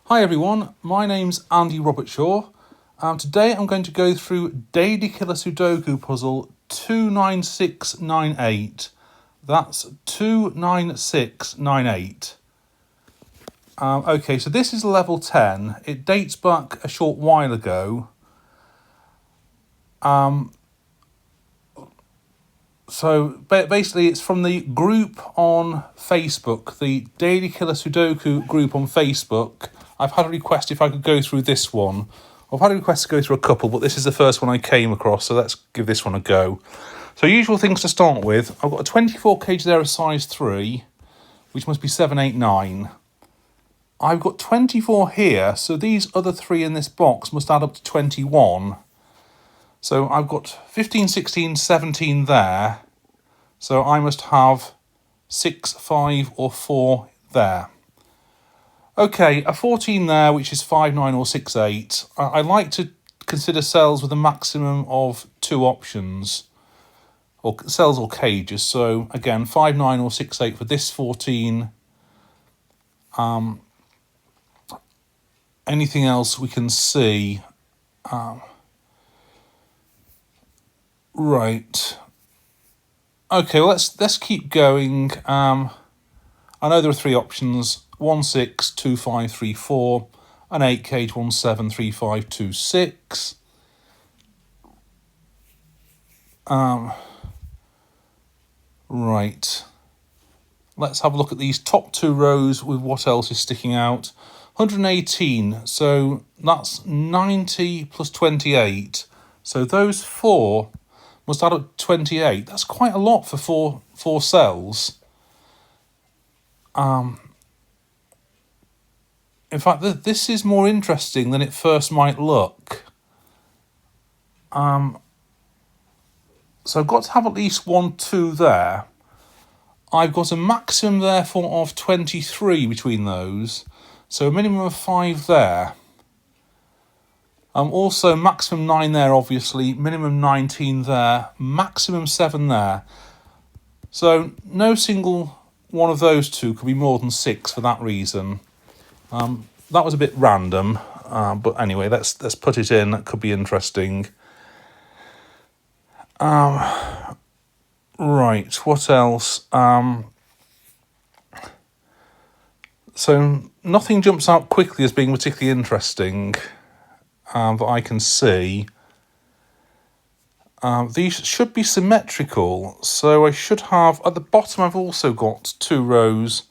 Hi everyone, my name's Andy Robert Shaw. Today I'm going to go through Daily Killer Sudoku puzzle 29698. That's 29698. Okay, so this is level 10. It dates back a short while ago. So basically it's from the group on Facebook, the Daily Killer Sudoku group on Facebook. I've had a request if I could go through this one. I've had a request to go through a couple, but this is the first one I came across, so let's give this one a go. So usual things to start with. I've got a 24 kg there of size 3, which must be 7, 8, 9. I've got 24 here, so these other 3 in this box must add up to 21. So I've got 15, 16, 17 there. So I must have 6, 5 or 4 there. Okay, a 14 there, which is 5, 9 or 6, 8. I like to consider cells with a maximum of 2 options. Or cells or cages. So again, 5, 9 or 6, 8 for this 14. Anything else we can see? Right. Okay, well, let's keep going. I know there are 3 options: 1, 6, 2, 5, 3, 4, an 8 cage, 1, 7, 3, 5, 2, 6. Right. Let's have a look at these top 2 rows with what else is sticking out. 118, so that's 90 plus 28. So those 4 must add up to 28. That's quite a lot for four cells. In fact, this is more interesting than it first might look. So I've got to have at least 1, 2 there. I've got a maximum, therefore, of 23 between those. So a minimum of 5 there. Also maximum 9 there, obviously. Minimum 19 there. Maximum 7 there. So no single one of those 2 could be more than 6 for that reason. That was a bit random. But anyway, let's put it in. That could be interesting. Right, what else? So nothing jumps out quickly as being particularly interesting that I can see. These should be symmetrical, so I should have, at the bottom I've also got 2 rows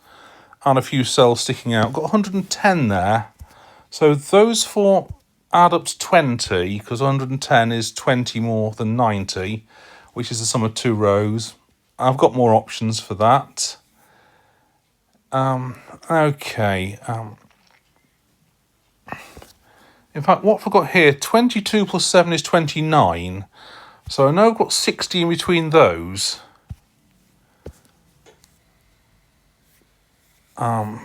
and a few cells sticking out. I've got 110 there, so those 4 add up to 20, because 110 is 20 more than 90, which is the sum of 2 rows. I've got more options for that. Okay. In fact, what have I got here? 22 plus 7 is 29. So I know I've got 60 in between those. And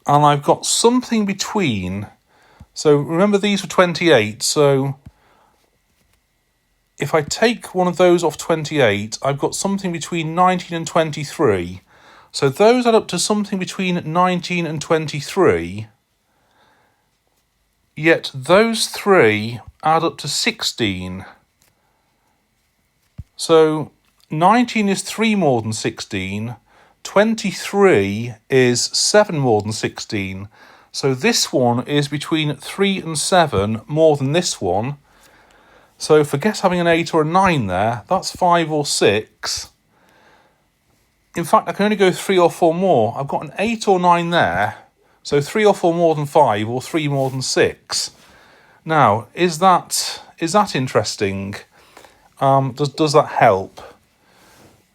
I've got something between. So remember, these were 28. So if I take one of those off 28, I've got something between 19 and 23. So those add up to something between 19 and 23. Yet those 3 add up to 16. So 19 is 3 more than 16. 23 is 7 more than 16. So this one is between 3 and 7 more than this one. So forget having an 8 or a 9 there. That's 5 or 6. In fact, I can only go 3 or 4 more. I've got an 8 or 9 there. So 3 or 4 more than 5 or 3 more than 6. Now, is that interesting? Does that help?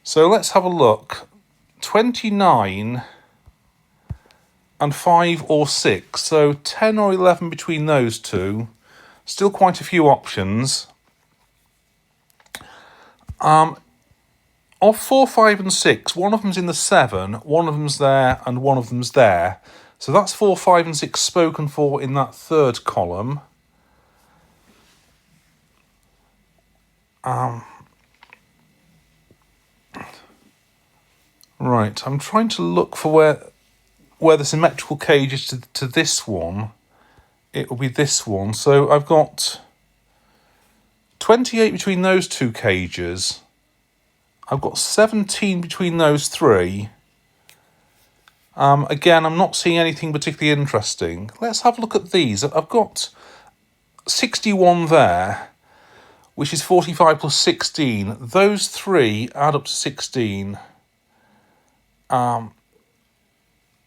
So let's have a look. 29 and 5 or 6. So 10 or 11 between those 2. Still quite a few options. Of 4, 5 and 6, one of them's in the 7, one of them's there and one of them's there. So that's 4, 5 and 6 spoken for in that 3rd column. Right, I'm trying to look for where where the symmetrical cage is to this one, it will be this one. So I've got 28 between those two cages. I've got 17 between those three. Again, I'm not seeing anything particularly interesting. Let's have a look at these. I've got 61 there, which is 45 plus 16. Those three add up to 16.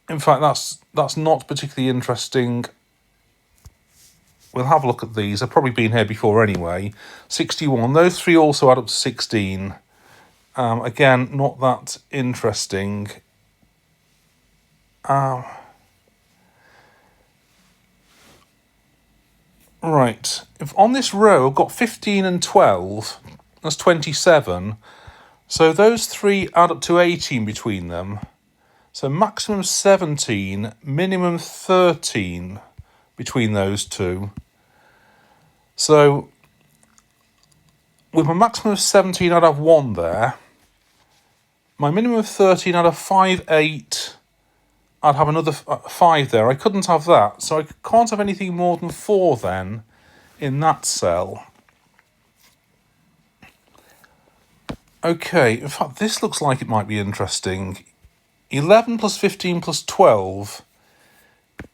In fact, that's not particularly interesting. We'll have a look at these. I've probably been here before anyway. 61. Those three also add up to 16. Again, not that interesting. Right. If on this row I've got 15 and 12, that's 27. So those three add up to 18 between them. So maximum 17, minimum 13 between those two. So with my maximum of 17, I'd have 1 there. My minimum of 13, I'd have 5, 8. I'd have another 5 there. I couldn't have that. So I can't have anything more than 4 then in that cell. Okay, in fact, this looks like it might be interesting. 11 plus 15 plus 12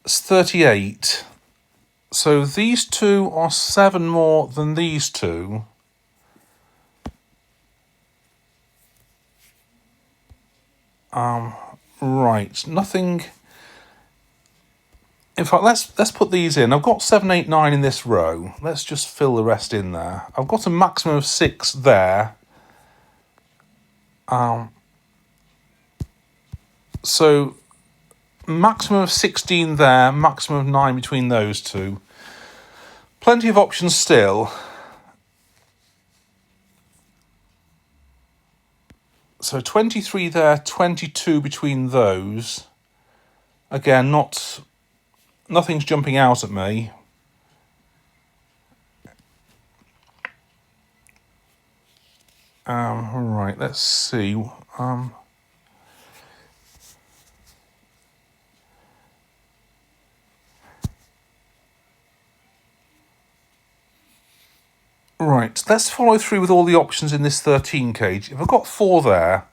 is 38. So these two are 7 more than these two. Right, nothing. In fact, let's put these in. I've got 7, 8, 9 in this row. Let's just fill the rest in there. I've got a maximum of 6 there. So maximum of 16 there, maximum of 9 between those two. Plenty of options still. So 23 there, 22 between those. Again, nothing's jumping out at me. Right, let's see. Right, let's follow through with all the options in this 13 cage. If I've got 4 there,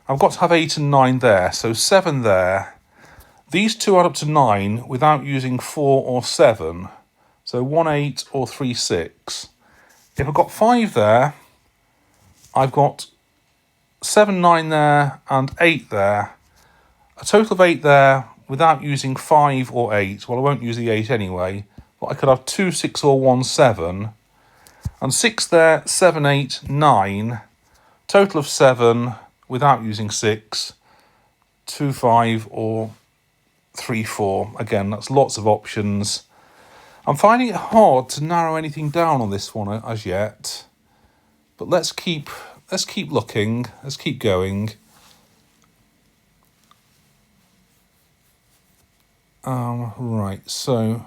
I've got to have 8 and 9 there, so 7 there. These two add up to 9 without using 4 or 7, so 1, 8 or 3, 6. If I've got 5 there, I've got 7, 9 there and 8 there. A total of 8 there without using 5 or 8. Well, I won't use the 8 anyway, but I could have 2, 6 or 1, 7. And 6 there, 7, 8, 9. Total of 7 without using 6. 2, 5 or 3, 4. Again, that's lots of options. I'm finding it hard to narrow anything down on this one as yet. But let's keep looking. Let's keep going. Right, so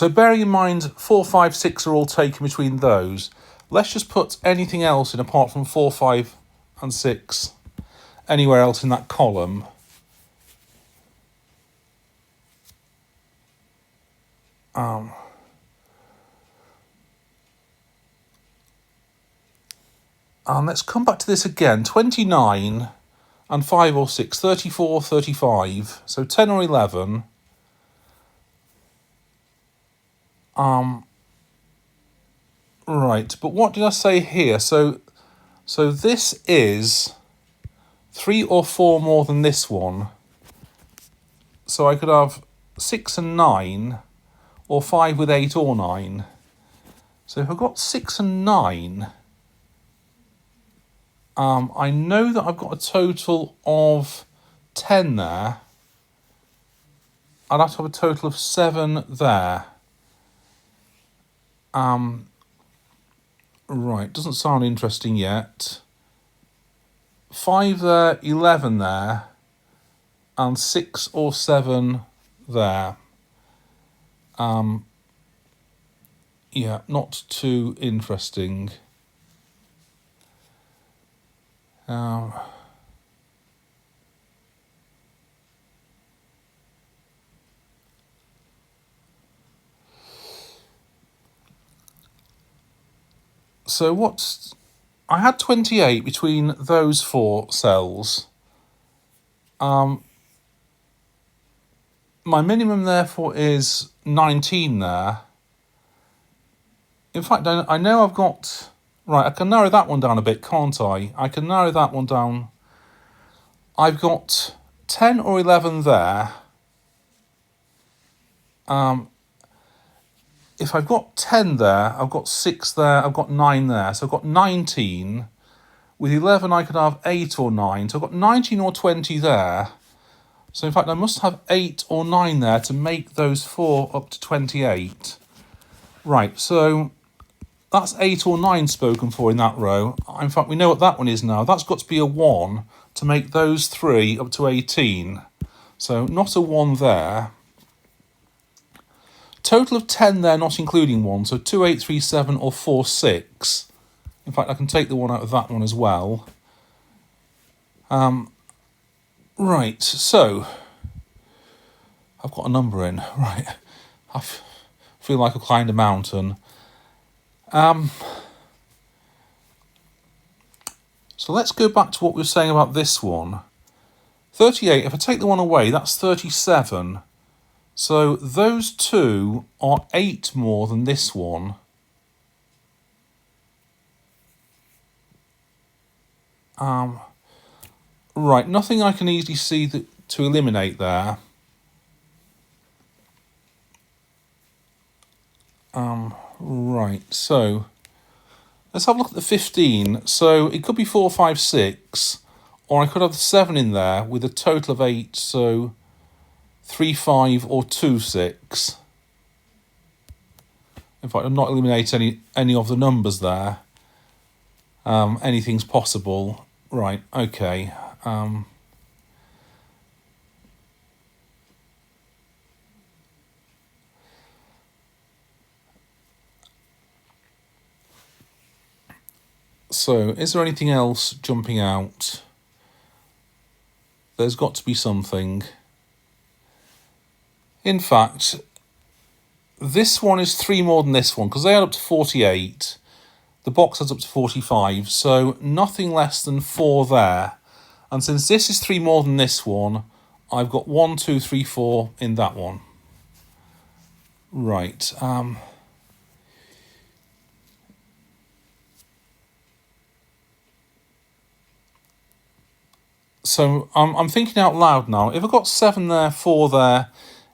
bearing in mind 4, 5, 6 are all taken between those, let's just put anything else in apart from 4, 5 and 6 anywhere else in that column. And let's come back to this again. 29 and 5 or 6, 34, 35. So 10 or 11. Right, but what did I say here? So this is 3 or 4 more than this one. So I could have 6 and 9, or 5 with 8 or 9. So if I've got 6 and 9, I know that I've got a total of 10 there. I'd have to have a total of 7 there. Right, doesn't sound interesting yet. 5 there, 11 there, and 6 or 7 there. Yeah, not too interesting. So what's... I had 28 between those 4 cells. My minimum, therefore, is 19 there. In fact, I know I've got... Right, I can narrow that one down a bit, can't I? I can narrow that one down. I've got 10 or 11 there. If I've got 10 there, I've got 6 there, I've got 9 there. So I've got 19. With 11, I could have 8 or 9. So I've got 19 or 20 there. So in fact, I must have 8 or 9 there to make those 4 up to 28. Right, so that's 8 or 9 spoken for in that row. In fact, we know what that one is now. That's got to be a 1 to make those 3 up to 18. So not a 1 there. Total of 10 there, not including 1. So 2, 8, 3, 7 or 4, 6. In fact, I can take the 1 out of that one as well. Right, so I've got a number in. Right, I feel like I've climbed a mountain. So let's go back to what we were saying about this one. 38, if I take the 1 away, that's 37. So those 2 are 8 more than this one. Right, nothing I can easily see to eliminate there. Right, so let's have a look at the 15. So it could be 4, 5, 6, or I could have the 7 in there with a total of 8, so 3, 5 or 2, 6. In fact, I'll not eliminate any of the numbers there. Anything's possible. Right, okay. So, is there anything else jumping out? There's got to be something. In fact, this one is 3 more than this one, because they add up to 48. The box adds up to 45, so nothing less than 4 there. And since this is 3 more than this one, I've got 1, 2, 3, 4 in that one. Right. So I'm thinking out loud now. If I've got 7 there, 4 there,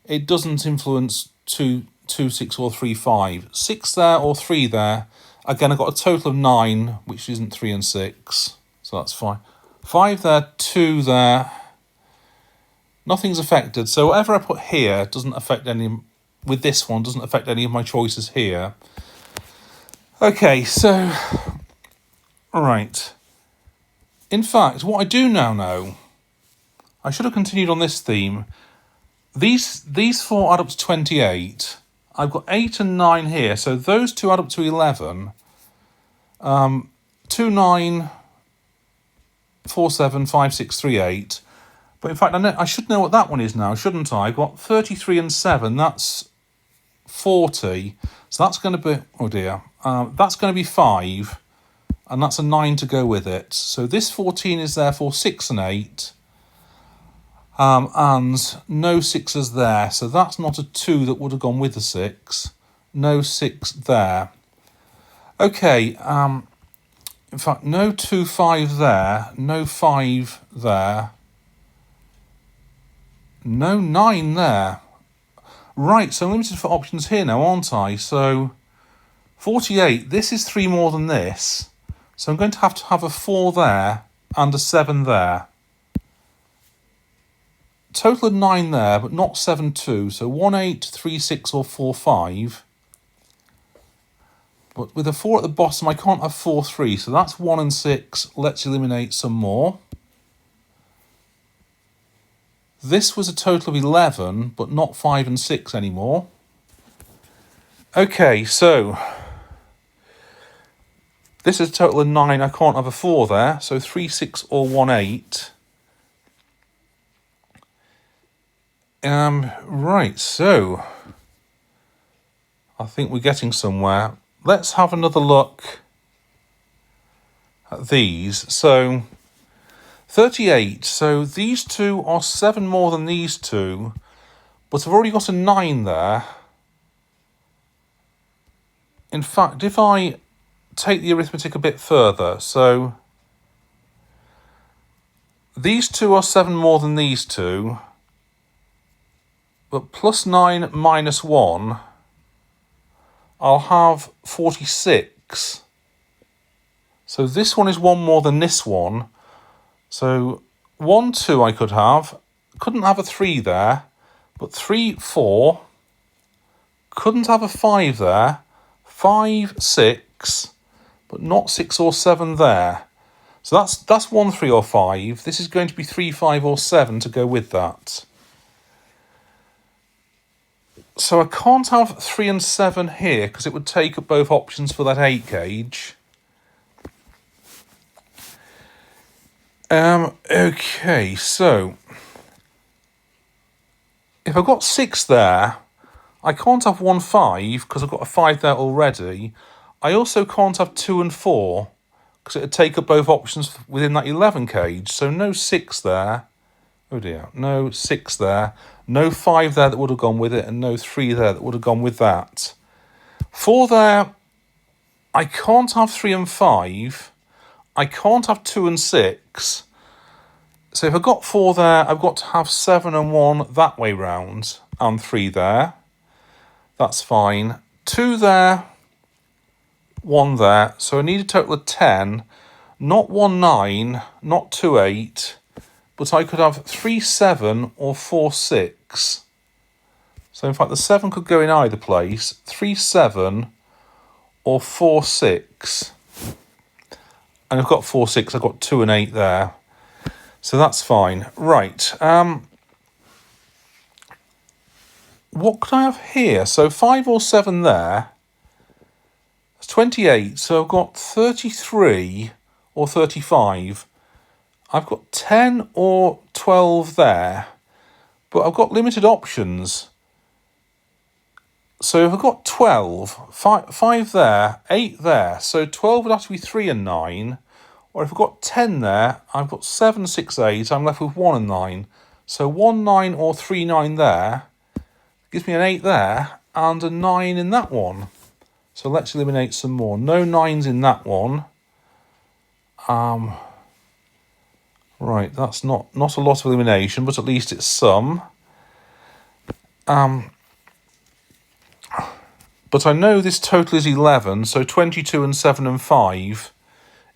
it doesn't influence 2, 6 or 3, 5. 6 there or 3 there. Again, I've got a total of 9, which isn't 3 and 6. So that's fine. 5 there, 2 there. Nothing's affected. So whatever I put here doesn't affect any... With this one, doesn't affect any of my choices here. Okay, so... Right. In fact, what I do now know... I should have continued on this theme. These 4 add up to 28. I've got 8 and 9 here, so those 2 add up to 11. 2, 9, 4, 7, 5, 6, 3, 8. But in fact, I should know what that one is now, shouldn't I? I've got 33 and 7, that's 40. So that's going to be... Oh dear. That's going to be 5. And that's a 9 to go with it. So this 14 is therefore 6 and 8. And no 6s there. So that's not a 2 that would have gone with the 6. No 6 there. Okay. In fact, no 2, 5 there. No 5 there. No 9 there. Right, so I'm limited for options here now, aren't I? So 48, this is 3 more than this. So I'm going to have a 4 there and a 7 there. Total of 9 there, but not 7, 2. So 1, 8, 3, 6 or 4, 5. But with a 4 at the bottom, I can't have 4, 3. So that's 1 and 6. Let's eliminate some more. This was a total of 11, but not 5 and 6 anymore. Okay, so this is a total of 9. I can't have a 4 there. So 3, 6 or 1, 8. Right, so I think we're getting somewhere. Let's have another look at these. So 38. So these two are 7 more than these two, but I've already got a 9 there. In fact, if I take the arithmetic a bit further, so these two are 7 more than these two, but plus 9 minus 1, I'll have 46. So this one is 1 more than this one. So 1, 2 I could have. Couldn't have a 3 there, but 3, 4. Couldn't have a 5 there. 5, 6, but not 6 or 7 there. So that's 1, 3 or 5. This is going to be 3, 5 or 7 to go with that. So I can't have 3 and 7 here because it would take up both options for that 8 gauge. Okay, so if I've got 6 there, I can't have 1, 5 because I've got a 5 there already. I also can't have 2 and 4 because it would take up both options within that 11 gauge. So no 6 there. Oh dear, no 6 there. No 5 there that would have gone with it, and no 3 there that would have gone with that. 4 there, I can't have 3 and 5. I can't have 2 and 6. So if I've got 4 there, I've got to have 7 and 1 that way round, and 3 there. That's fine. 2 there, 1 there. So I need a total of 10. Not 1, 9, not 2, 8. But I could have 3, 7 or 4, 6. So in fact the 7 could go in either place. 3, 7 or 4, 6. And I've got 4, 6, I've got 2 and 8 there. So that's fine. Right. What could I have here? So 5 or 7 there. That's 28. So I've got 33 or 35. I've got 10 or 12 there. But I've got limited options. So if I've got 12, 5 there, 8 there. So 12 would have to be 3 and 9. Or if I've got 10 there, I've got 7, 6, 8. I'm left with 1 and 9. So 1, 9 or 3, 9 there. Gives me an 8 there and a 9 in that one. So let's eliminate some more. No 9s in that one. Right, that's not a lot of elimination, but at least it's some. But I know this total is 11, so 22 and 7 and 5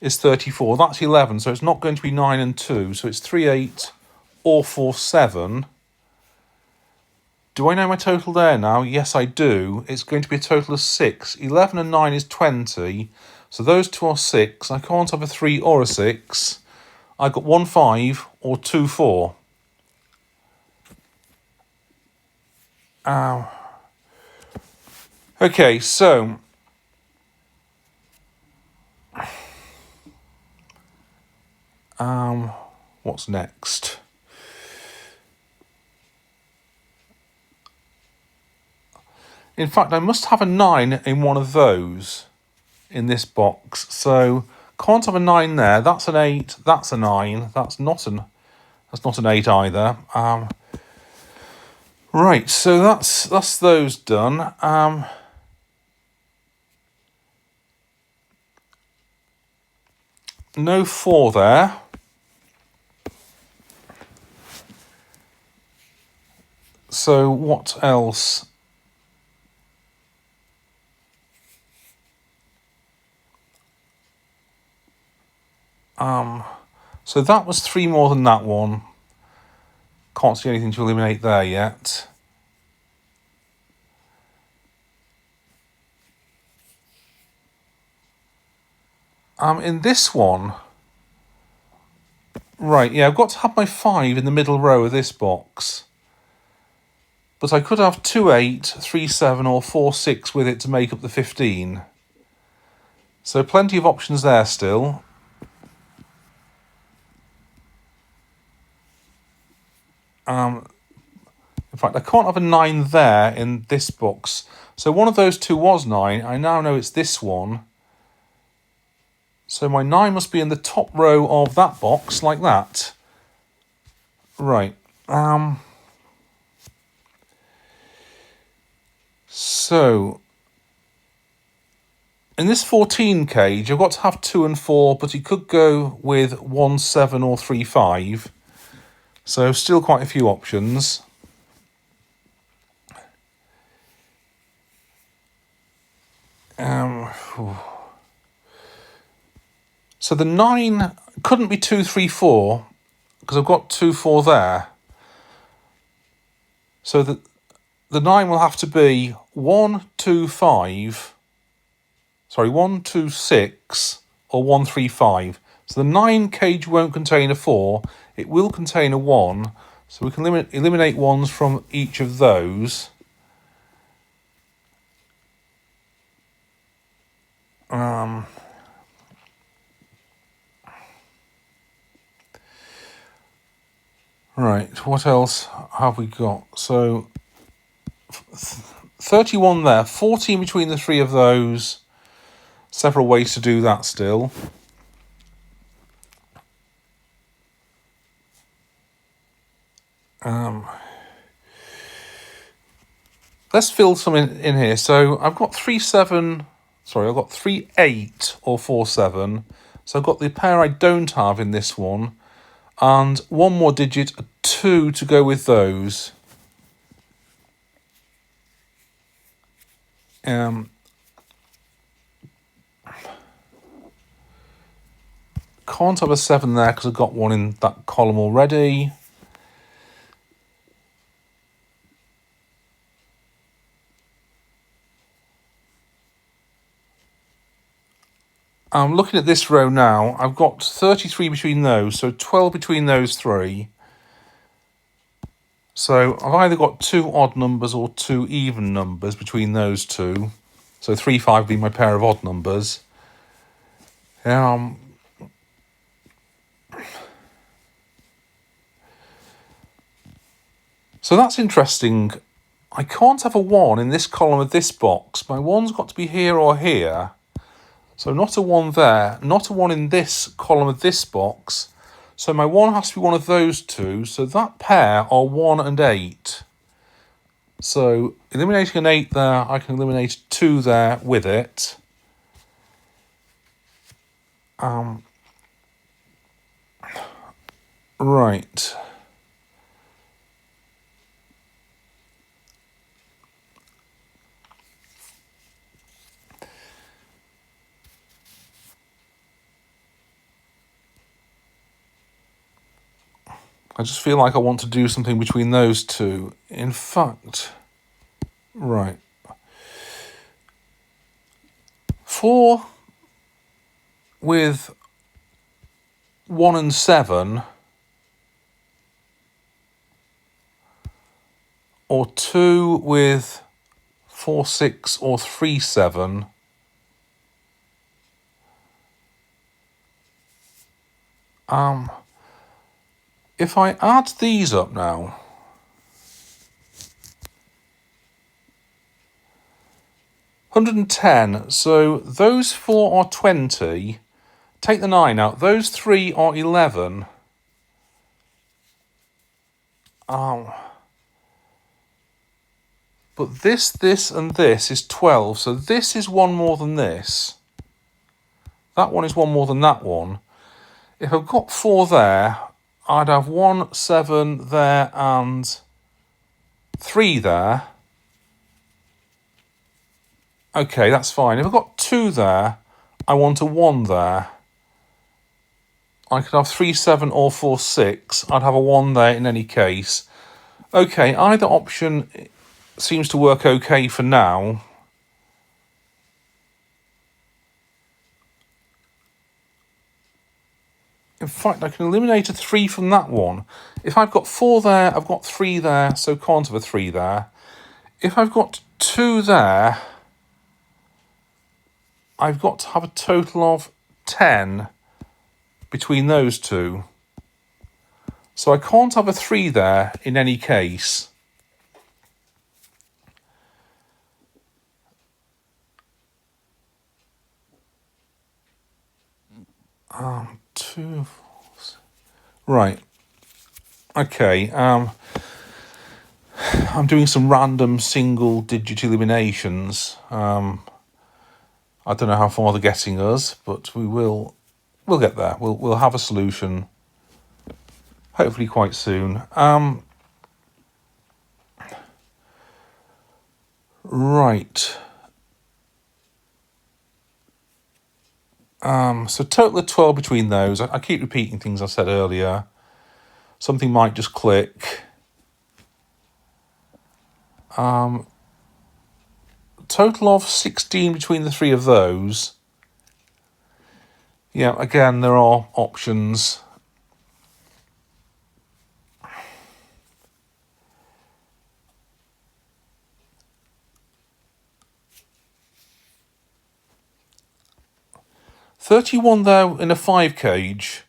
is 34. That's 11, so it's not going to be 9 and 2. So it's 3, 8 or 4, 7. Do I know my total there now? Yes, I do. It's going to be a total of 6. 11 and 9 is 20. So those two are 6. I can't have a 3 or a 6. I got 1, 5 or 2, 4. Okay, so what's next? In fact, I must have a 9 in one of those in this box. So can't have a 9 there. That's an 8. That's a 9. That's not an 8 either. Right, so that's those done. No 4 there. So what else? So that was 3 more than that one. Can't see anything to eliminate there yet. In this one, right, yeah, I've got to have my 5 in the middle row of this box. But I could have 2, 8, 3, 7 or 4, 6 with it to make up the 15. So plenty of options there still. In fact, I can't have a 9 there in this box. So one of those two was 9. I now know it's this one. So my 9 must be in the top row of that box, like that. Right. So in this 14 cage, I've got to have 2 and 4, but he could go with 1, 7 or 3, 5. So still quite a few options. So the 9 couldn't be 2, 3, 4 because I've got 2, 4 there. So the 9 will have to be 1, 2, 5. Sorry, 1, 2, 6 or 1, 3, 5. So the 9 cage won't contain a 4. It will contain a 1. So we can eliminate 1s from each of those. Right, what else have we got? So 31 there, 14 between the 3 of those. Several ways to do that still. Let's fill some in here. So I've got 3, 7. Sorry, I've got 3, 8 or 4, 7. So I've got the pair I don't have in this one. And one more digit, a 2 to go with those. Can't have a 7 there because I've got one in that column already. I'm looking at this row now. I've got 33 between those, so 12 between those 3. So I've either got 2 odd numbers or 2 even numbers between those two. So 3, 5 being my pair of odd numbers. So that's interesting. I can't have a 1 in this column of this box. My 1's got to be here or here. So not a 1 there, not a 1 in this column of this box. So my 1 has to be one of those two. So that pair are 1 and 8. So eliminating an 8 there, I can eliminate a 2 there with it. Right. I just feel like I want to do something between those two. In fact, right. 4 with 1 and 7, or 2 with 4, 6 or 3, 7. If I add these up now, £110, so those 4 are 20. Take the 9 out. Those 3 are 11. But this, and this is 12. So this is 1 more than this. That one is 1 more than that one. If I've got 4 there, I'd have 1, 7 there and 3 there. Okay, that's fine. If I've got 2 there, I want a 1 there. I could have 3, 7 or 4, 6. I'd have a 1 there in any case. Okay, either option seems to work okay for now. In fact, I can eliminate a 3 from that one. If I've got 4 there, I've got 3 there, so can't have a 3 there. If I've got 2 there, I've got to have a total of 10 between those two. So I can't have a 3 there in any case. Two, right. Okay. I'm doing some random single digit eliminations. I don't know how far they're getting us, but we'll get there. We'll have a solution hopefully quite soon. Right. So total of 12 between those. I keep repeating things I said earlier. Something might just click. Total of 16 between the 3 of those. Yeah, again, there are options. $31 there in a 5 cage.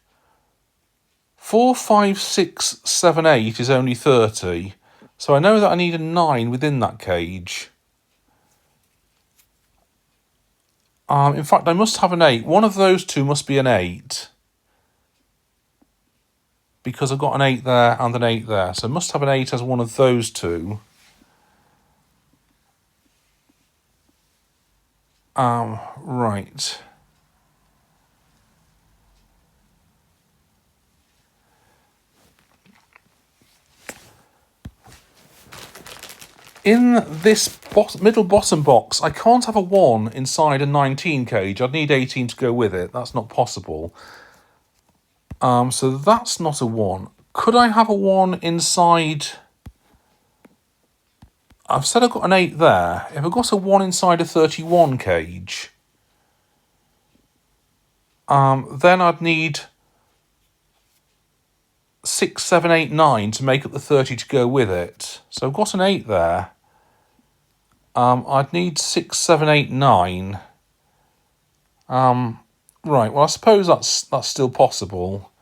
4, 5, 6, 7, 8 is only 30. So I know that I need a 9 within that cage. In fact, I must have an 8. One of those two must be an 8. Because I've got an 8 there and an 8 there. So I must have an 8 as one of those two. Right. In this middle bottom box, I can't have a 1 inside a 19 cage. I'd need 18 to go with it. That's not possible. So that's not a 1. Could I have a 1 inside... I've said I've got an 8 there. If I've got a 1 inside a 31 cage, then I'd need 6, 7, 8, 9 to make up the 30 to go with it. So I've got an 8 there. I'd need 6, 7, 8, 9. Right, well, I suppose that's still possible.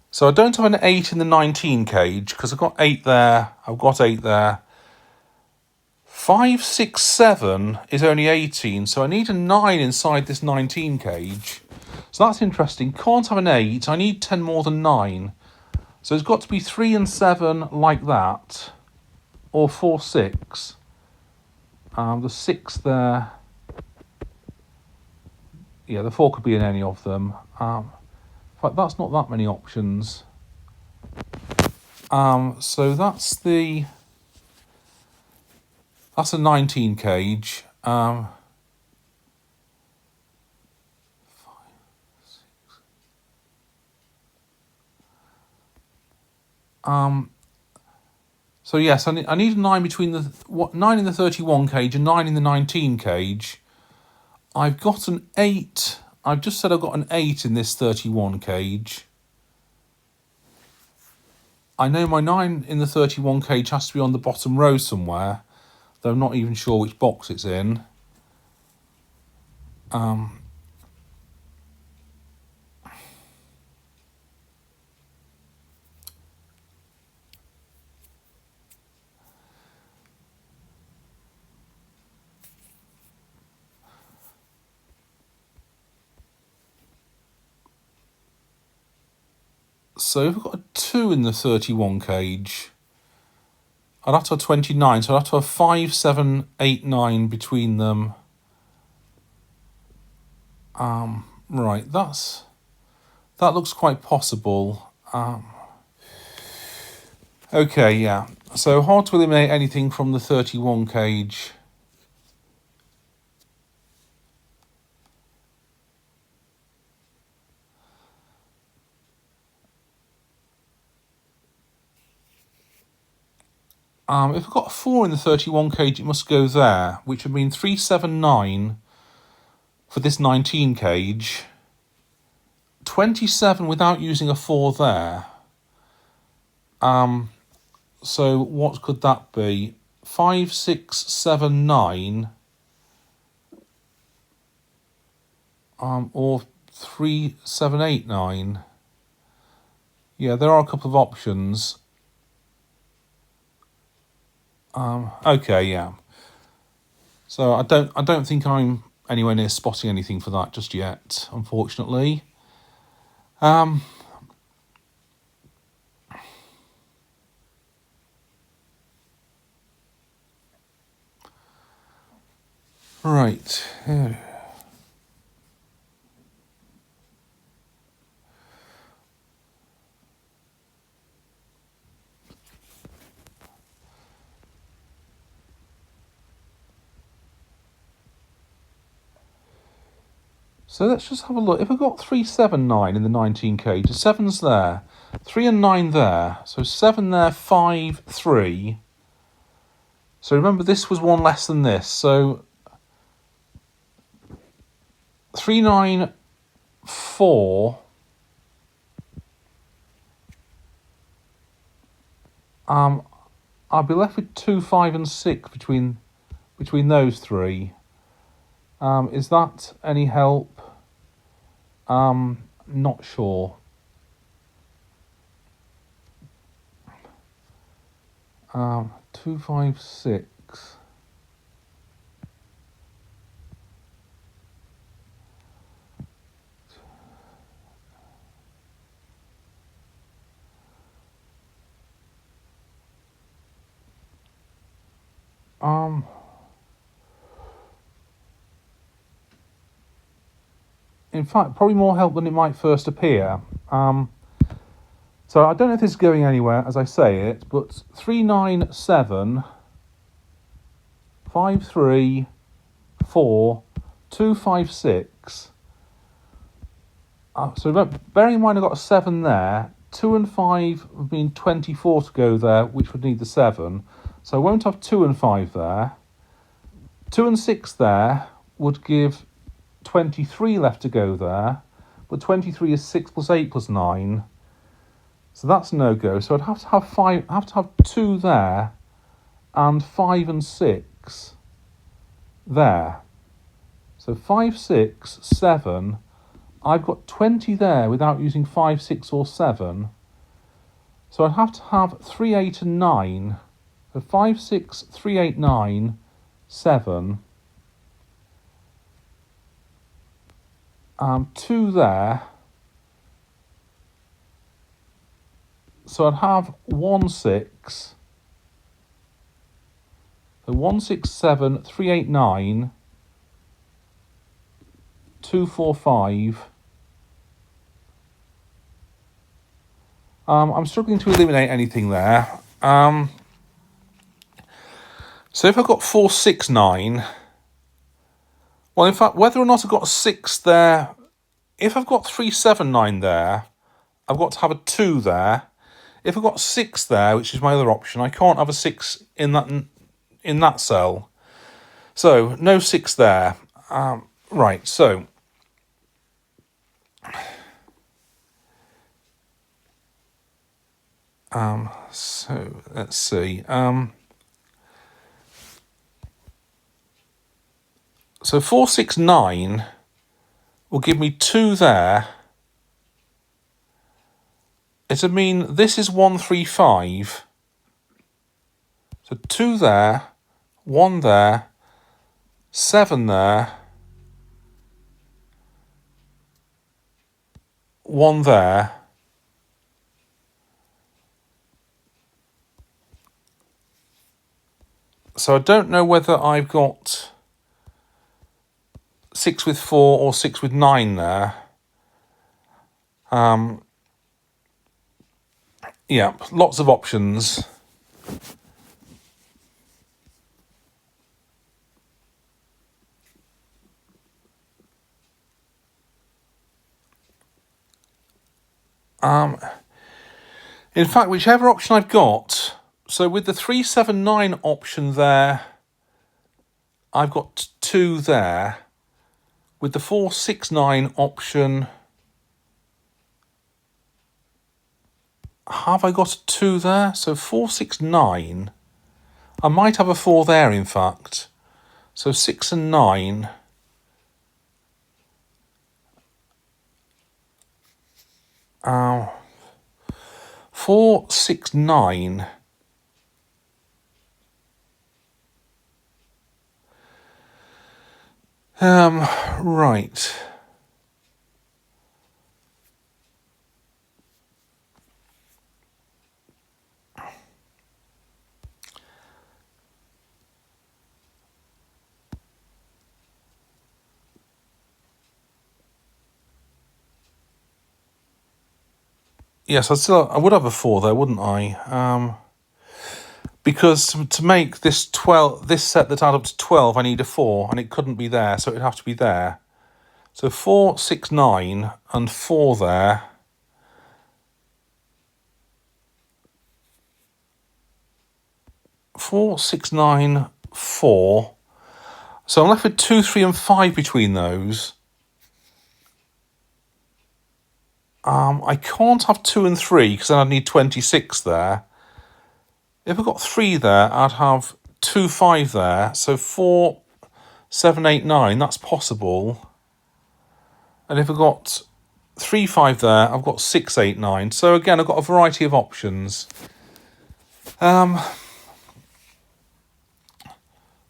So I don't have an 8 in the 19 cage because I've got 8 there. I've got 8 there. 5, 6, 7 is only 18, so I need a 9 inside this 19 cage. So that's interesting. Can't have an 8. I need 10 more than 9. So it's got to be 3 and 7 like that. Or 4, 6. The 6 there. Yeah, the 4 could be in any of them. In fact, that's not that many options. So that's a 19 cage. 5, 6. So yes, I need a 9 between 9 in the 31 cage and 9 in the 19 cage. I've got an 8. I've just said I've got an 8 in this 31 cage. I know my 9 in the 31 cage has to be on the bottom row somewhere, though I'm not even sure which box it's in. So if I've got a 2 in the 31 cage, I'd have to have 29, so I'd have to have 5, 7, 8, 9 between them. Right, that looks quite possible. Okay, yeah. So hard to eliminate anything from the 31 cage. If I've got a 4 in the 31 cage, it must go there, which would mean 379 for this 19 cage. 27 without using a 4 there. So what could that be? 5, 6, 7, 9. Or 3, 7, 8, 9. Yeah, there are a couple of options. Okay, yeah. So I don't think I'm anywhere near spotting anything for that just yet, unfortunately. Right. So let's just have a look. If I've got 3, 7, 9 in the 19 cage, the 7's there, 3 and 9 there, so 7 there, 5, 3. So remember, this was one less than this, so 3, 9, 4. I'll be left with 2, 5 and 6 between those three. Is that any help? Not sure. 2, 5, 6. In fact, probably more help than it might first appear. So I don't know if this is going anywhere as I say it, but 3, 9, 7, 5, 3, 4, 2, 5, 6. So bearing in mind I've got a 7 there, 2 and 5 would mean 24 to go there, which would need the 7. So I won't have 2 and 5 there. 2 and 6 there would give 23 left to go there, but 23 is 6 plus 8 plus 9. So that's no go. So I'd have to have 5. I have to have 2 there, and 5 and 6 there. So 5, 6, 7. I've got 20 there without using 5, 6, or 7. So I'd have to have 3, 8, and 9. So 5, 6, 3, 8, 9, 7. 2 there. So I'd have 1, 6. So 1, 6, 7, 3, 8, 9. 2, 4, 5. I'm struggling to eliminate anything there. So if I've got 4, 6, 9... Well, in fact, whether or not I've got a 6 there... If I've got 3, 7, 9 there, I've got to have a 2 there. If I've got 6 there, which is my other option, I can't have a 6 in that cell. So, no 6 there. Right, so... So, let's see. So 4, 6, 9 will give me 2 there. It'll mean this is 1, 3, 5. So 2 there, 1 there, 7 there, 1 there. So I don't know whether I've got 6 with 4 or 6 with 9 there. Yeah, lots of options. In fact, whichever option I've got, So with the 379 option there, I've got 2 there. With the 469 option, have I got a 2 there? So 469, I might have a 4 there in fact. So 6 and 9. 469. Right. Yes, I would have a 4 there, wouldn't I? Because to make this set that add up to 12, I need a 4, and it couldn't be there, so it'd have to be there. So 4, 6, 9, and 4 there. Four, 6, 9, 4. So I'm left with 2, 3, and 5 between those. I can't have 2 and 3 because then I'd need 26 there. If I got 3 there, I'd have 2, 5 there. So 4, 7, 8, 9, that's possible. And if I got 3, 5 there, I've got 6, 8, 9. So again, I've got a variety of options. Okay,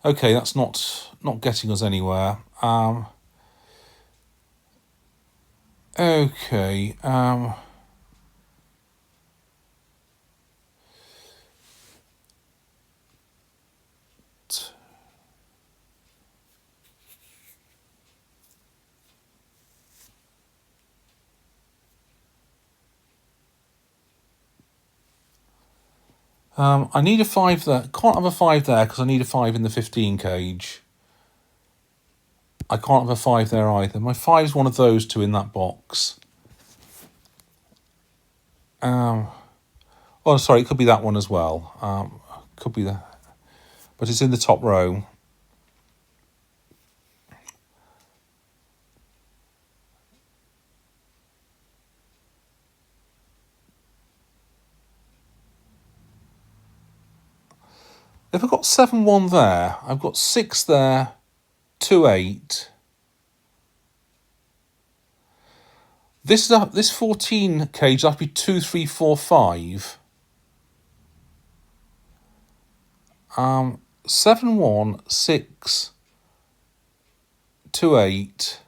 that's not getting us anywhere. Okay. I need a 5 there. Can't have a 5 there because I need a 5 in the 15 cage. I can't have a 5 there either. My 5 is one of those 2 in that box. Oh, sorry, it could be that one as well. Could be that. But it's in the top row. If I've got 7, 1 there, I've got 6 there, 2, 8. This 14 cage will have to be 2, 3, 4, 5. 7, 1, 6, 2, 8.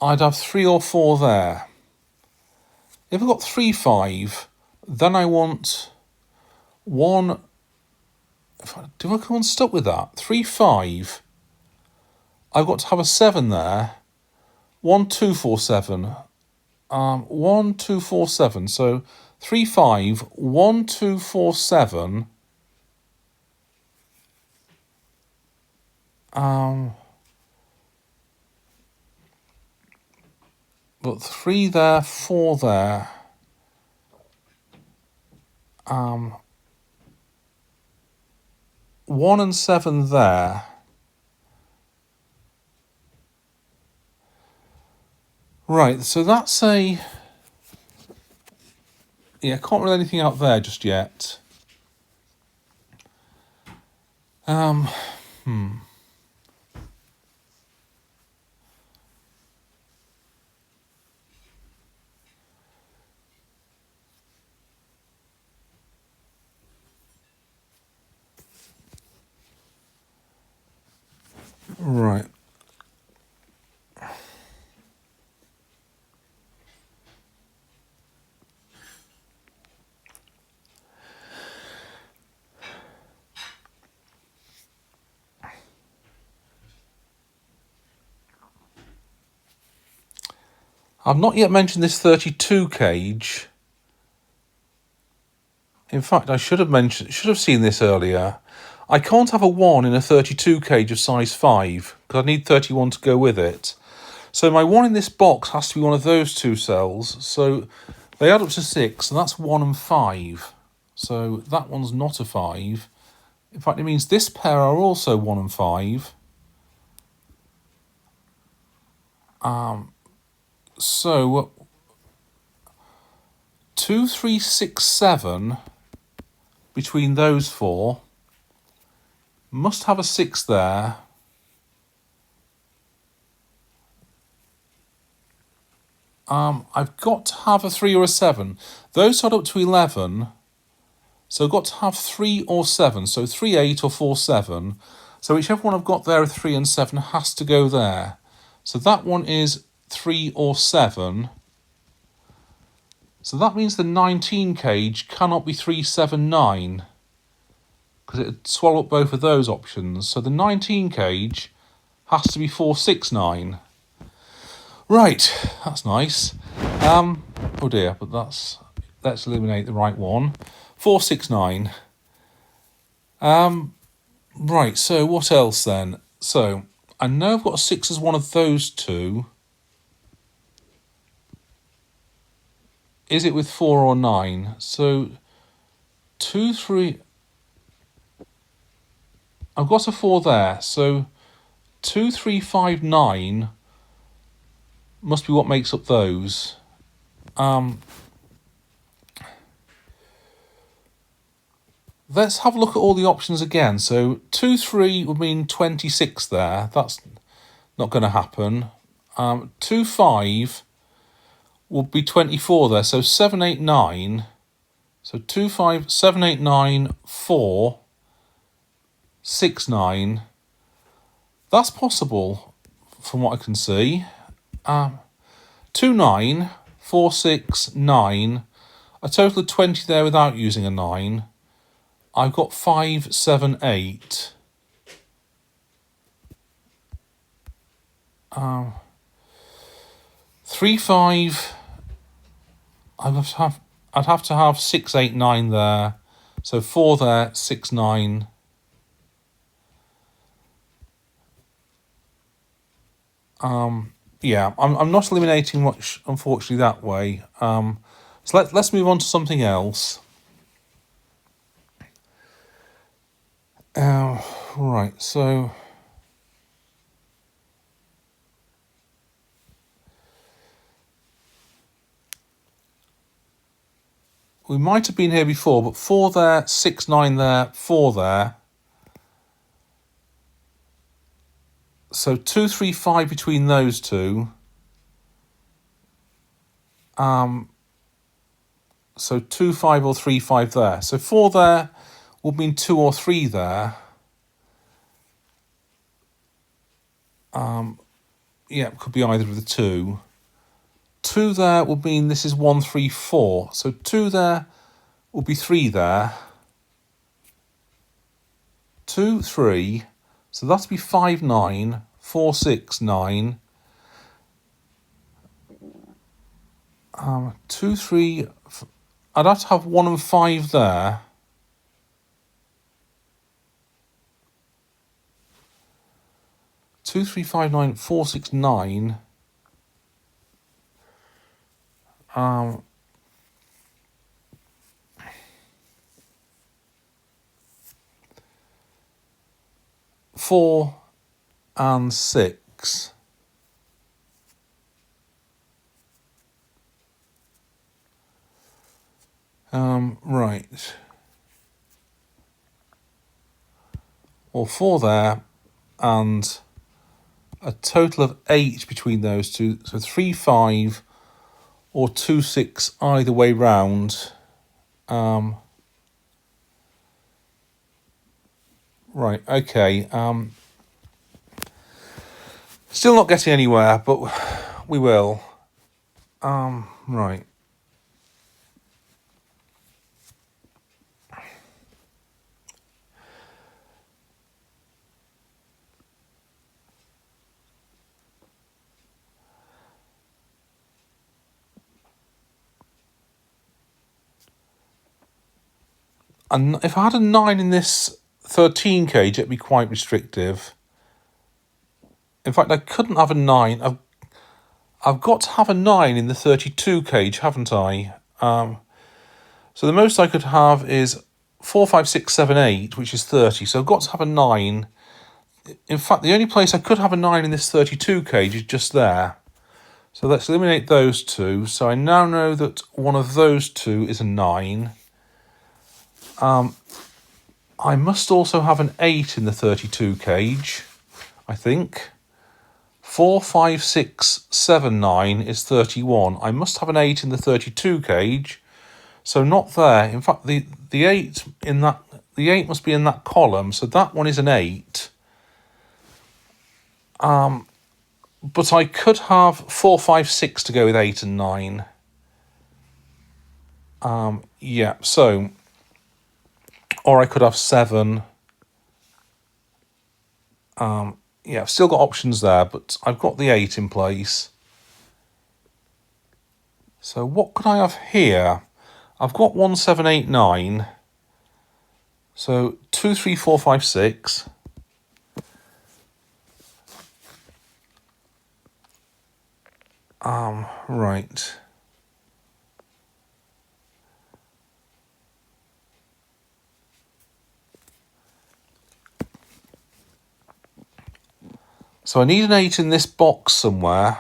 I'd have 3 or 4 there. If I've got 3, 5, then I want 1. Do I come unstuck with that? 3, 5. I've got to have a 7 there. 1, 2, 4, 7. 1, 2, 4, 7. So 3, 5, 1, 2, 4, 7. But 3 there, 4 there. 1 and 7 there. Right, so that's a... Yeah, can't rule anything out there just yet. Right. I've not yet mentioned this 32 cage. In fact, I should have seen this earlier. I can't have a 1 in a 32 cage of size 5 because I need 31 to go with it. So my 1 in this box has to be one of those 2 cells. So They add up to 6, and that's 1 and 5. So that one's not a 5. In fact, it means this pair are also 1 and 5. So 2, 3, 6, 7 between those four must have a 6 there. I've got to have a 3 or a 7. Those add up to 11. So I've got to have 3 or 7. So 3, 8 or 4, 7. So whichever one I've got there, 3 and 7, has to go there. So that one is 3 or 7. So that means the 19 cage cannot be 3, 7, 9. Because it would swallow up both of those options. So the 19 cage has to be 4, 6, 9. Right, that's nice. Oh dear, but let's eliminate the right one. 4, 6, 9. Right, so what else then? So I know I've got a 6 as one of those two. Is it with 4 or 9? So 2, 3. I've got a 4 there. So 2, 3, 5, 9 must be what makes up those. Let's have a look at all the options again. So 2, 3 would mean 26 there. That's not going to happen. 2, 5 would be 24 there. So 7, 8, 9. So 2, 5, 7, 8, 9, 4, 6, 9. That's possible from what I can see. 2, 9, 4, 6, 9. A total of 20 there without using a 9. I've got 5, 7, 8. 3, 5. I'd have to have 6, 8, 9 there. So 4 there, 6, 9. Yeah, I'm not eliminating much, unfortunately, that way. So let's move on to something else. Right, so we might have been here before, but 4 there, 6, 9 there, 4 there. So 2, 3, 5 between those two. So 2, 5 or 3, 5 there. So 4 there would mean 2 or 3 there. Yeah, it could be either of the two. 2 there would mean this is 1, 3, 4. So 2 there would be 3 there. 2, 3. So that'd be 5, 9, 4, 6, 9. 2, 3. I'd have to have 1 and 5 there. Two, 3, 5, 9, 4, 6, 9. 4 and 6. Right. Or 4 there, and a total of 8 between those two. So 3, 5 or 2, 6 either way round. Right, okay. Still not getting anywhere, but we will. Right. And if I had a 9 in this 13 cage, it'd be quite restrictive. In fact, I couldn't have a 9. I've got to have a 9 in the 32 cage, haven't I? So the most I could have is 4, 5, 6, 7, 8, which is 30. So I've got to have a 9. In fact, the only place I could have a 9 in this 32 cage is just there. So let's eliminate those two. So I now know that one of those two is a 9. I must also have an 8 in the 32 cage, I think. 4, 5, 6, 7, 9 is 31. I must have an 8 in the 32 cage. So not there. In fact, the 8 in that, the 8 must be in that column. So that one is an 8. But I could have 4, 5, 6 to go with 8 and 9. Yeah, so, or I could have 7. Yeah, I've still got options there, but I've got the 8 in place. So what could I have here? I've got 1, 7, 8, 9. So 2, 3, 4, 5, 6. Right. So I need an 8 in this box somewhere.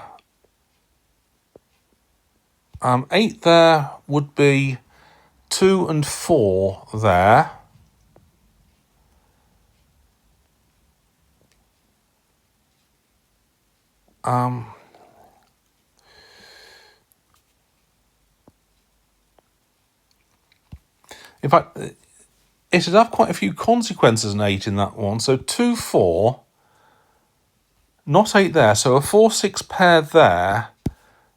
8 there would be 2 and 4 there. In fact, it'd have quite a few consequences, an 8 in that one. So 2, 4, not 8 there. So a 4, 6 pair there,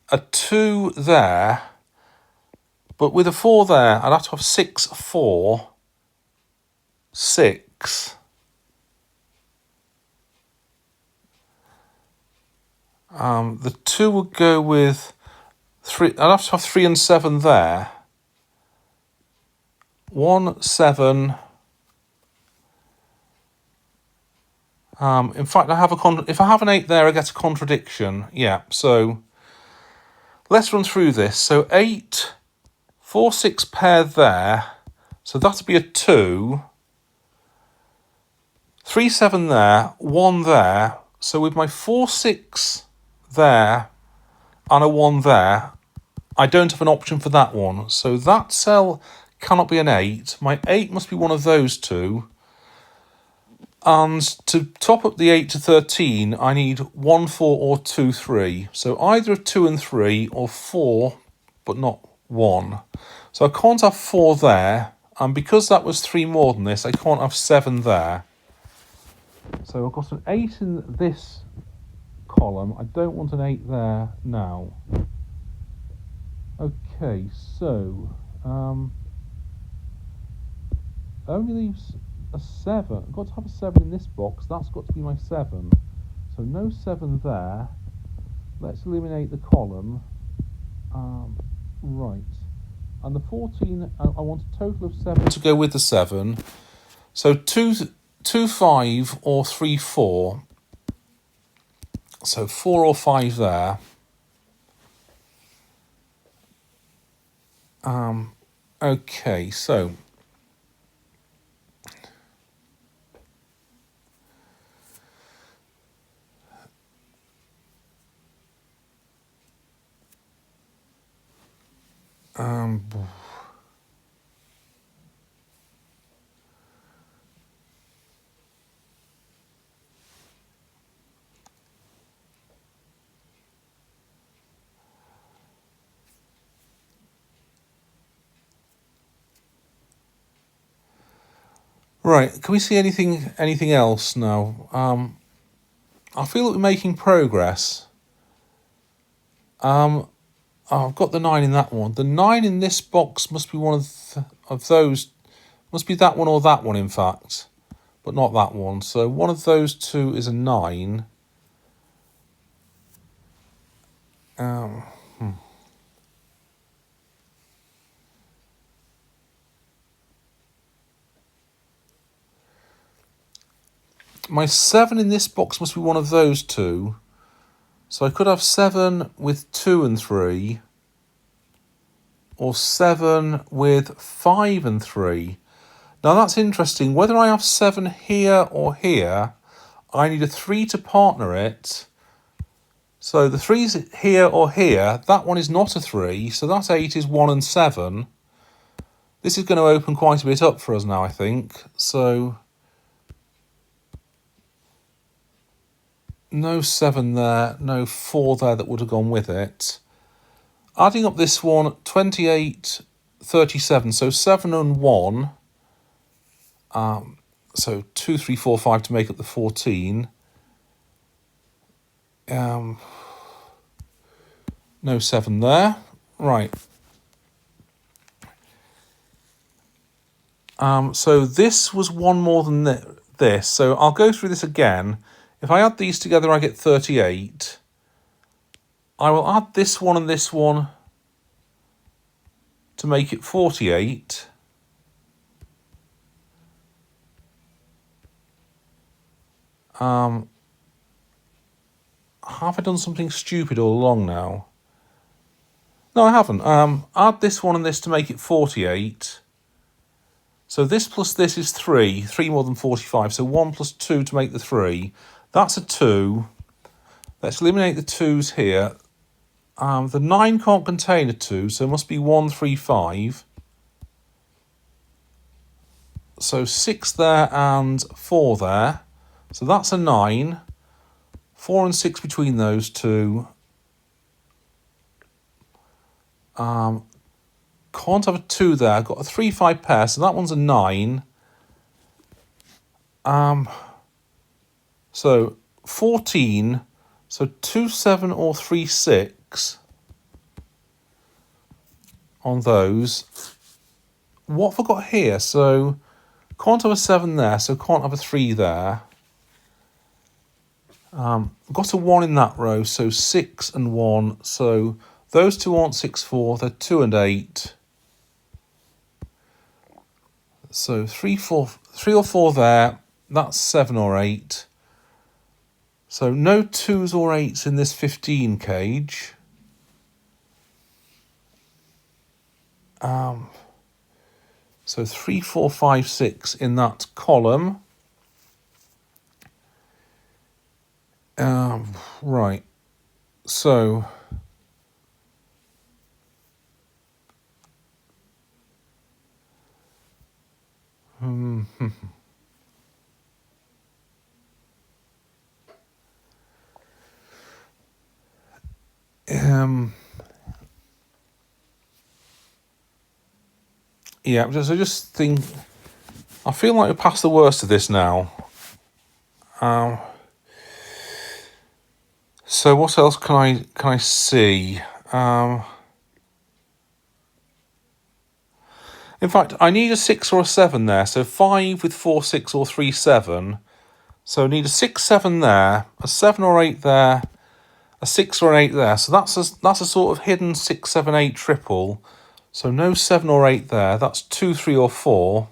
a 2 there. But with a 4 there, I'd have to have 6, 4, 6. The 2 would go with 3. I'd have to have 3 and 7 there. 1, 7. In fact, if I have an 8 there, I get a contradiction. Yeah, so let's run through this. So 8, 4, 6 pair there. So that'd be a 2. 3, 7 there, 1 there. So with my 4, 6 there and a 1 there, I don't have an option for that one. So that cell cannot be an 8. My 8 must be one of those two. And to top up the 8 to 13, I need 1, 4 or 2, 3. So either a 2 and 3 or 4, but not 1. So I can't have 4 there. And because that was 3 more than this, I can't have 7 there. So I've got an 8 in this column. I don't want an 8 there now. Okay, so only leaves a 7. I've got to have a 7 in this box. That's got to be my 7. So no 7 there. Let's eliminate the column. Right. And the 14, I want a total of 7 to go with the 7. So 2, 5 or 3, 4. So 4 or 5 there. Okay, so right, can we see anything else now? I feel that we're making progress. I've got the 9 in that one. The 9 in this box must be one of those. Must be that one or that one, in fact. But not that one. So one of those two is a 9. My 7 in this box must be one of those two. So I could have 7 with 2 and 3. or 7 with 5 and 3. Now that's interesting. Whether I have 7 here or here, I need a 3 to partner it. So the 3's here or here. That one is not a 3, so that 8 is 1 and 7. This is going to open quite a bit up for us now, I think. So no 7 there, no 4 there that would have gone with it. Adding up this one, 28, 37, so 7 and 1. So 2, 3, 4, 5 to make up the 14. No 7 there. Right. So this was one more than this. So I'll go through this again. If I add these together, I get 38. I will add this one and this one to make it 48. Have I done something stupid all along now? No, I haven't. Add this one and this to make it 48. So this plus this is 3. 3 more than 45. So 1 plus 2 to make the 3. That's a 2. Let's eliminate the 2's here. The 9 can't contain a 2, so it must be 1, 3, 5. So 6 there and 4 there. So that's a 9. 4 and 6 between those two. Can't have a 2 there. I've got a 3, 5 pair, so that one's a 9. So 14. So 2, 7 or 3, 6 on those. What have I got here? So can't have a 7 there, so can't have a 3 there. Got a 1 in that row, so 6 and 1. So those two aren't 6, 4, they're 2 and 8. So 3 or 4 there, that's 7 or 8. So no 2's or 8's in this 15 cage. So 3, 4, 5, 6 in that column. Right. So yeah, I just think I feel like we're past the worst of this now. So what else can I see? In fact, I need a 6 or a 7 there. So 5 with 4, 6 or 3, 7. So I need a 6, 7 there, a 7 or 8 there, a 6 or an 8 there. So that's a sort of hidden 6, 7, 8 triple. So no 7 or 8 there. That's 2, 3 or 4.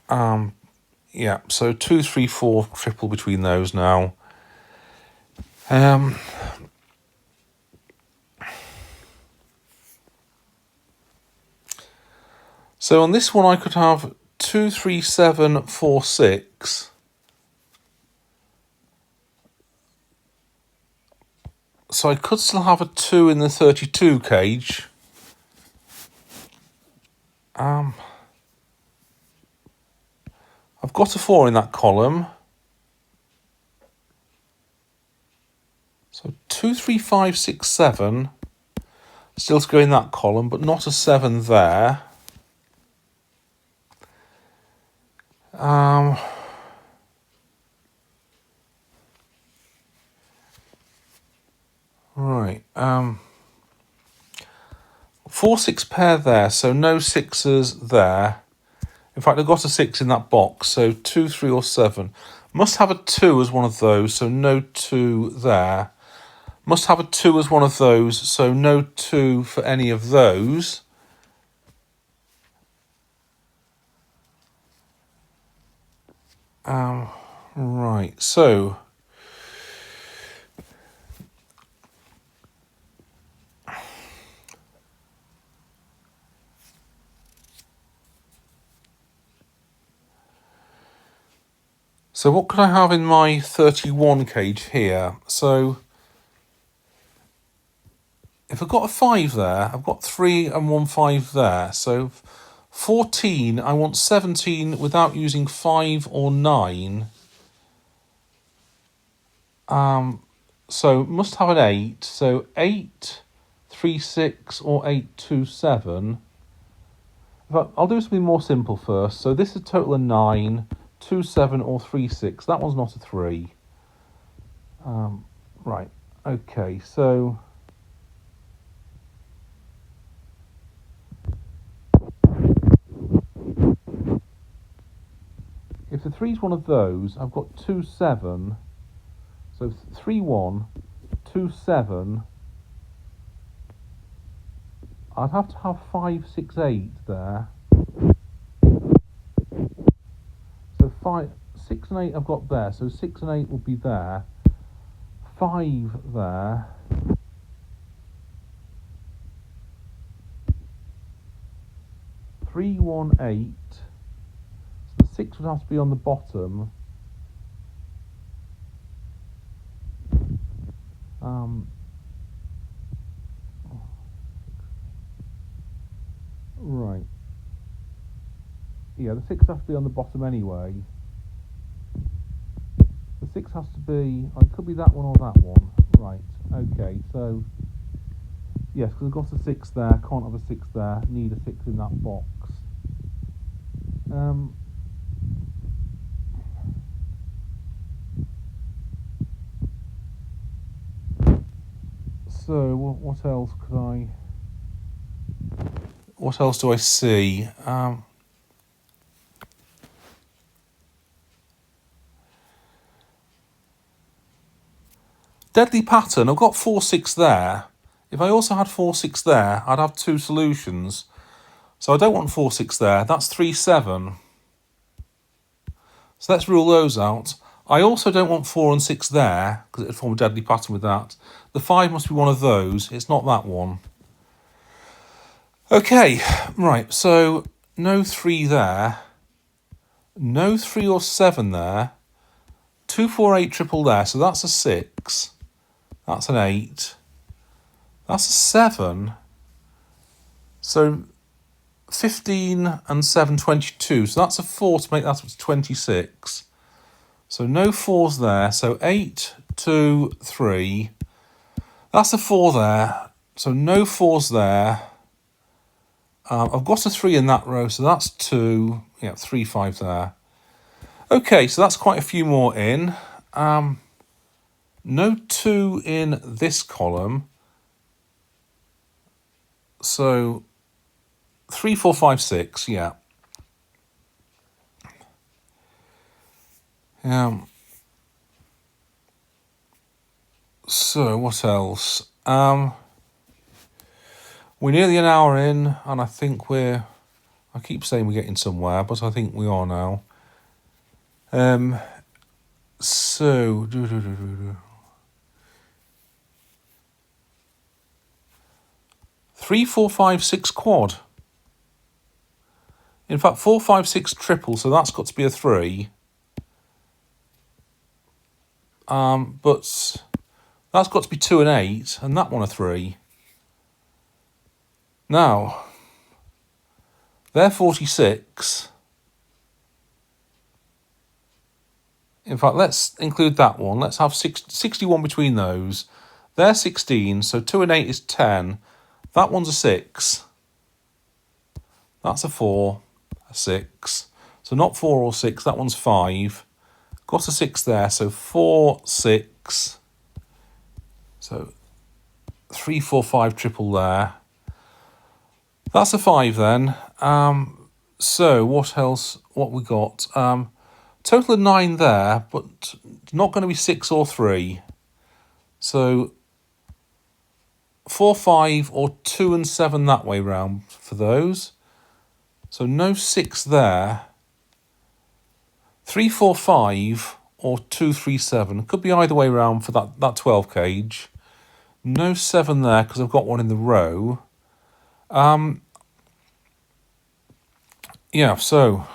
Yeah, so 2, 3, 4 triple between those now. So on this one I could have 2, 3, 7, 4, 6. So I could still have a 2 in the 32 cage. I've got a 4 in that column. So 2, 3, 5, 6, 7. Still to go in that column, but not a 7 there. Right. 4, 6 pair there, so no 6s there. In fact, I've got a 6 in that box, so 2, 3 or 7. Must have a 2 as one of those, so no 2 there. Must have a 2 as one of those, so no 2 for any of those. Right, so So what could I have in my 31 cage here? So if I've got a 5 there, I've got 3 and 1 5 there. So 14, I want 17 without using 5 or 9. So must have an 8. So 8, 3, 6 or 8, 2, 7. But I'll do something more simple first. So this is a total of 9, 2, 7 or 3, 6. That one's not a 3. Right, okay, so if the 3 is one of those, I've got 2, 7. So 3, 1, 2, 7. I'd have to have 5, 6, 8 there. So 5, 6 and 8 I've got there. So 6 and 8 will be there. 5 there. Three, 1, 8. So the 6 would have to be on the bottom. Right. Yeah, the 6 has to be on the bottom anyway. The 6 has to be... Oh, it could be that one or that one. Right, okay, so... Yes, because I've got a 6 there, can't have a 6 there, need a 6 in that box. So, what else could I... What else do I see? Deadly pattern, I've got 4, 6 there. If I also had 4, 6 there, I'd have 2 solutions. So I don't want 4, 6 there. That's 3, 7. So let's rule those out. I also don't want 4 and 6 there, because it'd form a deadly pattern with that. The 5 must be one of those. It's not that one. Okay, right, so no 3 there. No 3 or 7 there. 2, 4, 8 triple there, so that's a 6. That's an 8. That's a 7. So 15 and 7, 22. So that's a 4 to make that 26. So no 4s there. So 8, 2, 3. That's a 4 there. So no 4s there. I've got a 3 in that row, so that's 2. Yeah, 3, 5 there. Okay, so that's quite a few more in. No 2 in this column. So 3, 4, 5, 6, yeah. So what else? We're nearly an hour in, and I think I keep saying we're getting somewhere, but I think we are now. So 3, 4, 5, 6 quad. In fact, 4, 5, 6 triple, so that's got to be a 3. But that's got to be 2 and 8, and that one a 3. Now, they're 46. In fact, let's include that one. Let's have 61 between those. They're 16, so 2 and 8 is 10. That one's a 6. That's a 4, a 6. So not 4 or 6, that one's 5. Got a 6 there, so 4, 6. So 3, 4, 5 triple there. That's a 5 then. So what else? What we got? Total of 9 there, but not going to be 6 or 3. So 4, 5 or 2 and 7 that way round for those. So no 6 there. 3, 4, 5 or 2, 3, 7. Could be either way round for that 12 cage. No 7 there because I've got one in the row. Yeah, so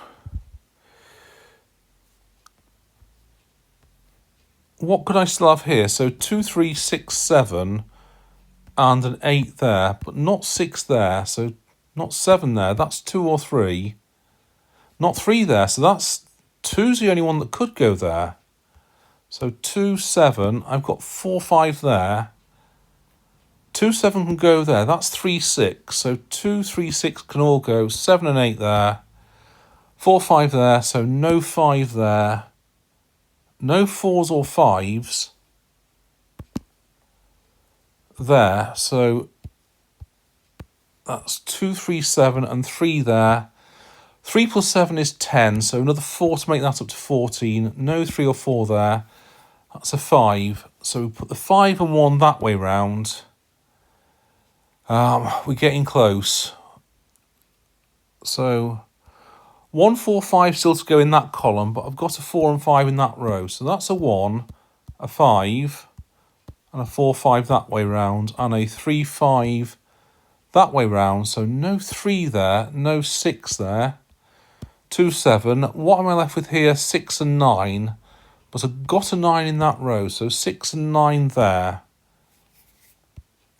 what could I still have here? So 2, 3, 6, 7 and an 8 there, but not 6 there, so not 7 there. That's 2 or 3. Not 3 there, so that's 2's the only one that could go there. So 2, 7, I've got 4, 5 there. 2, 7 can go there, that's 3, 6. So 2, 3, 6 can all go, 7 and 8 there. 4, 5 there, so no 5 there. No 4s or 5s there, so that's 2, 3, 7 and 3 there. 3 plus 7 is 10, so another 4 to make that up to 14. No 3 or 4 there. That's a 5. So we put the 5 and 1 that way round. We're getting close. So 1, 4, 5 still to go in that column, but I've got a 4 and 5 in that row. So that's a 1, a 5, and a 4, 5 that way round, and a 3, 5 that way round. So no 3 there, no 6 there. 2, 7. What am I left with here? 6 and 9. But I've got a 9 in that row, so 6 and 9 there.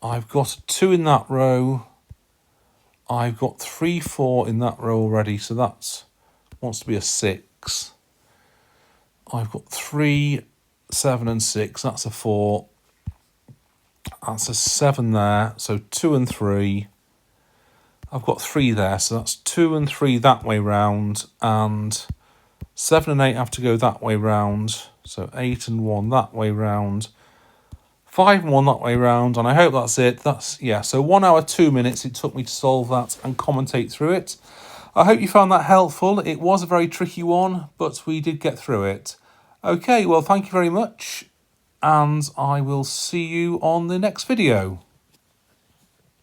I've got a 2 in that row. I've got 3, 4 in that row already, so that's wants to be a 6. I've got 3, 7 and 6, that's a 4. That's a 7 there, so 2 and 3. I've got 3 there, so that's 2 and 3 that way round, and 7 and 8 have to go that way round, so 8 and 1 that way round, 5 and 1 that way round, and I hope that's it. That's, yeah, so 1 hour, 2 minutes it took me to solve that and commentate through it. I hope you found that helpful. It was a very tricky one, but we did get through it. Okay, well, thank you very much, and I will see you on the next video.